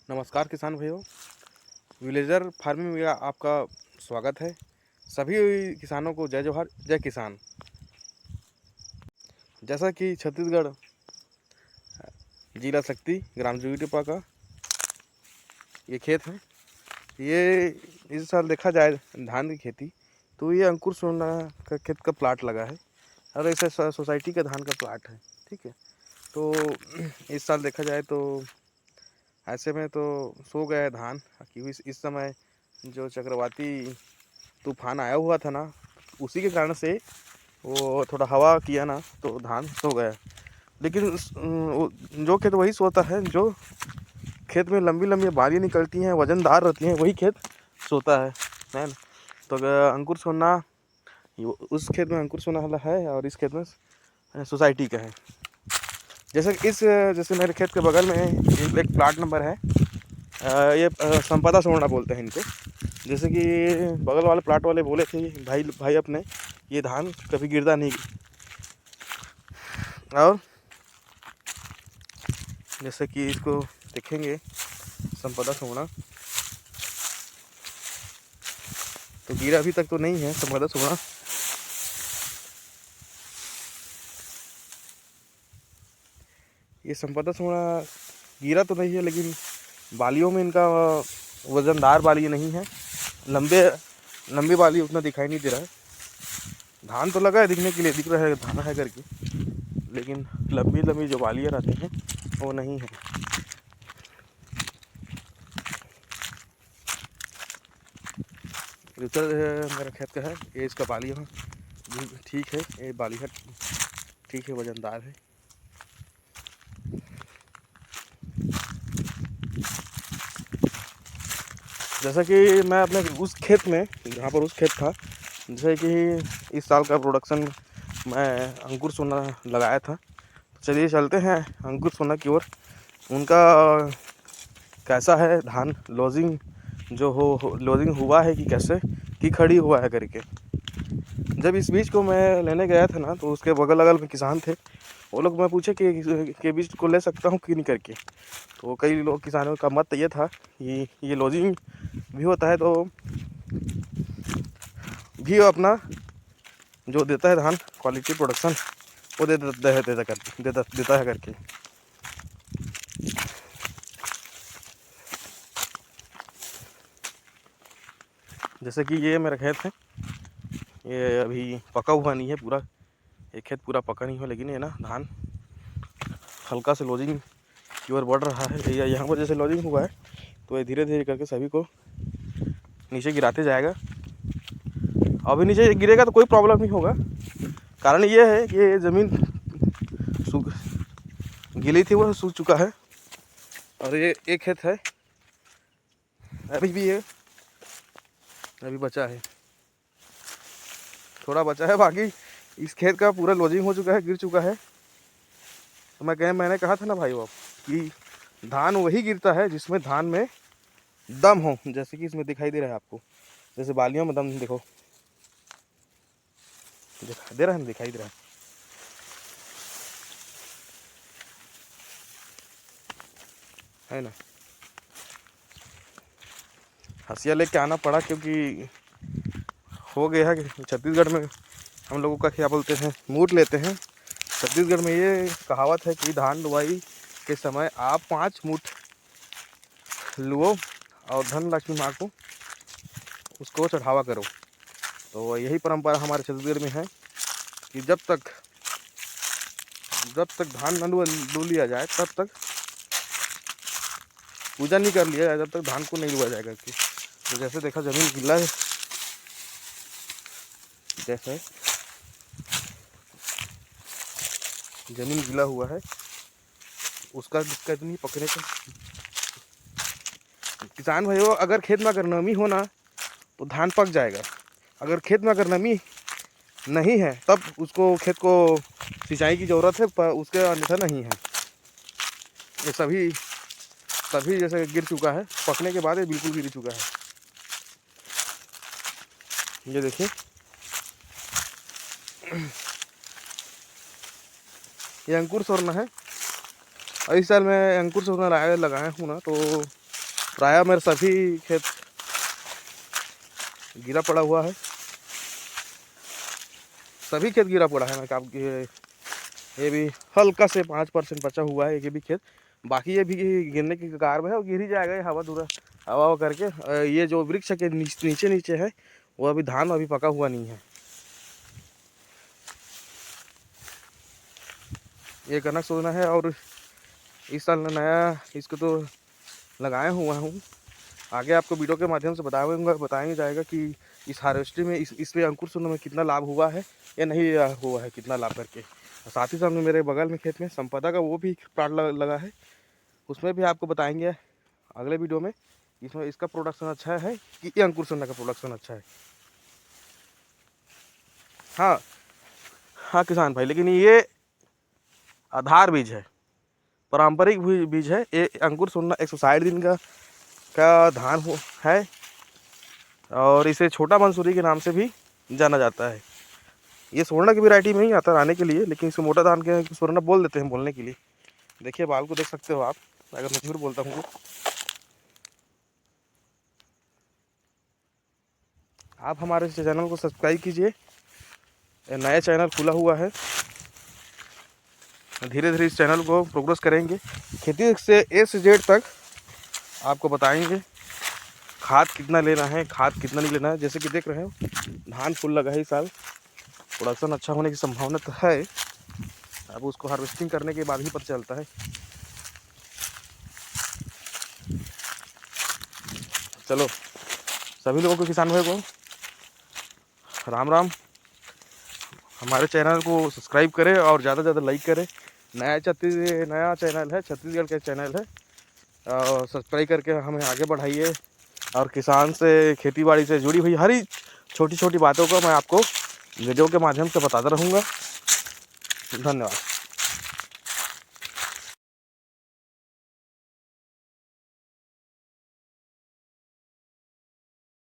नमस्कार किसान भाइयों, विलेजर फार्मिंग में आपका स्वागत है। सभी किसानों को जय जोहार, जय किसान। जैसा कि छत्तीसगढ़ जिला शक्ति ग्राम जुगीटोपा का ये खेत है। ये इस साल देखा जाए धान की खेती तो ये अंकुर सोना का खेत का प्लाट लगा है और ऐसे सोसाइटी का धान का प्लाट है। ठीक है, तो इस साल देखा जाए तो ऐसे में तो सो गया है धान, क्योंकि इस समय जो चक्रवाती तूफान आया हुआ था ना, उसी के कारण से वो थोड़ा हवा किया ना तो धान सो गया। लेकिन जो खेत वही सोता है, जो खेत में लंबी लंबी बाली निकलती हैं, वजनदार रहती हैं, वही खेत सोता है ना। तो अगर अंकुर सोना उस खेत में अंकुर सोना वाला है और इस खेत में सोसाइटी का है। जैसे मेरे खेत के बगल में एक प्लाट नंबर है, ये संपदा सोना बोलते हैं इनको। जैसे कि बगल वाले प्लाट वाले बोले थे भाई अपने ये धान कभी गिरता नहीं। और जैसे कि इसको देखेंगे संपदा सोना, तो गिरा अभी तक तो नहीं है संपदा सोना। ये संपदा सोना गिरा तो नहीं है, लेकिन बालियों में इनका वजनदार बाली नहीं है, लंबी बाली उतना दिखाई नहीं दे रहा है। धान तो लगा है, दिखने के लिए दिख रहा है धान है करके, लेकिन लंबी लंबी जो बालियाँ रहती हैं वो नहीं है। उत्तर मेरा खेत का है, ये इसका बालियाँ भी ठीक है, ये बालियाँ ठीक है, वजनदार है। जैसा कि मैं अपने उस खेत में, जहाँ पर उस खेत था, जैसे कि इस साल का प्रोडक्शन मैं अंकुर सोना लगाया था। तो चलिए चलते हैं अंकुर सोना की ओर। उनका कैसा है धान लॉजिंग लॉजिंग हुआ है कि कैसे कि खड़ी हुआ है करके। जब इस बीज को मैं लेने गया था ना, तो उसके बगल अगल में किसान थे। वो लोग मैं पूछे कि बीज को ले सकता हूँ कि नहीं करके। तो कई लोग किसानों का मत ये था कि ये लॉजिंग भी होता है तो भी अपना जो देता है धान क्वालिटी प्रोडक्शन वो देता है करके। जैसे कि ये मेरा खेत है, ये अभी पका हुआ नहीं है पूरा, ये खेत पूरा पका नहीं हुआ, लेकिन ये ना धान हल्का से लॉजिंग की ओर बढ़ रहा है। यहाँ पर जैसे लॉजिंग हुआ है तो ये धीरे धीरे करके सभी को नीचे गिराते जाएगा। अभी नीचे गिरेगा तो कोई प्रॉब्लम नहीं होगा, कारण ये है कि ये ज़मीन गीली थी वो सूख चुका है। और ये एक खेत है अभी भी है, अभी बचा है, थोड़ा बचा है, बाकी इस खेत का पूरा लॉजिंग हो चुका है, गिर चुका है। तो मैंने कहा था ना भाई आप कि धान वही गिरता है जिसमें धान में दम हो, जैसे कि इसमें दिखाई दे रहा है आपको, जैसे बालियों में दम देखो दे रहा है ना, दिखाई दे रहा है ना। हंसिया लेके आना पड़ा, क्योंकि हो गया है कि छत्तीसगढ़ में हम लोगों का क्या बोलते हैं, मूड लेते हैं। छत्तीसगढ़ में ये कहावत है कि धान बुआई के समय आप 5 मुठ लो और धन लक्ष्मी माँ को उसको चढ़ावा करो। तो यही परंपरा हमारे छत्तीसगढ़ में है कि जब तक धान न लू लिया जाए तब तक पूजा नहीं कर लिया जाए, जब तक धान को नहीं लुआ जाएगा। कि तो जैसे देखा जमीन गीला है, जैसे जमीन गीला हुआ है उसका दिक्कत नहीं पकने का। किसान भाइयों, अगर खेत में अगर नमी हो ना तो धान पक जाएगा। अगर खेत में अगर नमी नहीं है तब उसको खेत को सिंचाई की ज़रूरत है, पर उसके अन्यथा नहीं है। ये सभी जैसे गिर चुका है, पकने के बाद ये बिल्कुल गिर चुका है। ये देखिए, ये अंकुर सोना है। और इस साल मैं अंकुर सोना लगाया हूँ ना, तो प्रायः मेरे सभी खेत गिरा पड़ा हुआ है, सभी खेत गिरा पड़ा है। मैं काम ये भी हल्का से 5% बचा हुआ है, ये भी खेत, बाकी ये भी गिरने की कगार में है और गिर ही जाएगा ये हवा करके। ये जो वृक्ष के नीचे नीचे है वो अभी धान अभी पका हुआ नहीं है। ये कनक सोना है और इस साल नया इसको तो लगाया हुआ हूँ। आगे आपको वीडियो के माध्यम से बताएंगे जाएगा कि इस हार्वेस्टिंग में इसमें अंकुर सोना में कितना लाभ हुआ है या नहीं हुआ है, कितना लाभ करके। साथ ही साथ में मेरे बगल में खेत में संपदा का वो भी प्लांट लगा है, उसमें भी आपको बताएंगे अगले वीडियो में इसमें इसका प्रोडक्शन अच्छा है कि ये अंकुर सोना का प्रोडक्शन अच्छा है। हाँ किसान भाई, लेकिन ये आधार बीज है, पारंपरिक बीज है। ये अंकुर सोना 160 दिन का धान है और इसे छोटा मंसूरी के नाम से भी जाना जाता है। ये स्वर्ण की वैरायटी में ही आता है आने के लिए, लेकिन इसे मोटा धान के स्वर्ण बोल देते हैं बोलने के लिए। देखिए बाल को देख सकते हो आप, अगर मैं झूठ बोलता हूँ तो। आप हमारे चैनल को सब्सक्राइब कीजिए, नया चैनल खुला हुआ है, धीरे धीरे इस चैनल को प्रोग्रेस करेंगे। खेती से ए से जेड तक आपको बताएंगे खाद कितना लेना है, खाद कितना नहीं लेना है। जैसे कि देख रहे हो धान फुल लगा है, इस साल प्रोडक्शन अच्छा होने की संभावना तो है, अब उसको हार्वेस्टिंग करने के बाद ही पता चलता है। चलो सभी लोगों को, किसान भाई को राम राम। हमारे चैनल को सब्सक्राइब करें और ज़्यादा से ज़्यादा लाइक करें। नया चैनल है, छत्तीसगढ़ का चैनल है, और सब्सक्राइब करके हमें आगे बढ़ाइए। और किसान से, खेती बाड़ी से जुड़ी हुई हर छोटी छोटी बातों को मैं आपको वीडियो के माध्यम से बताता रहूँगा। धन्यवाद।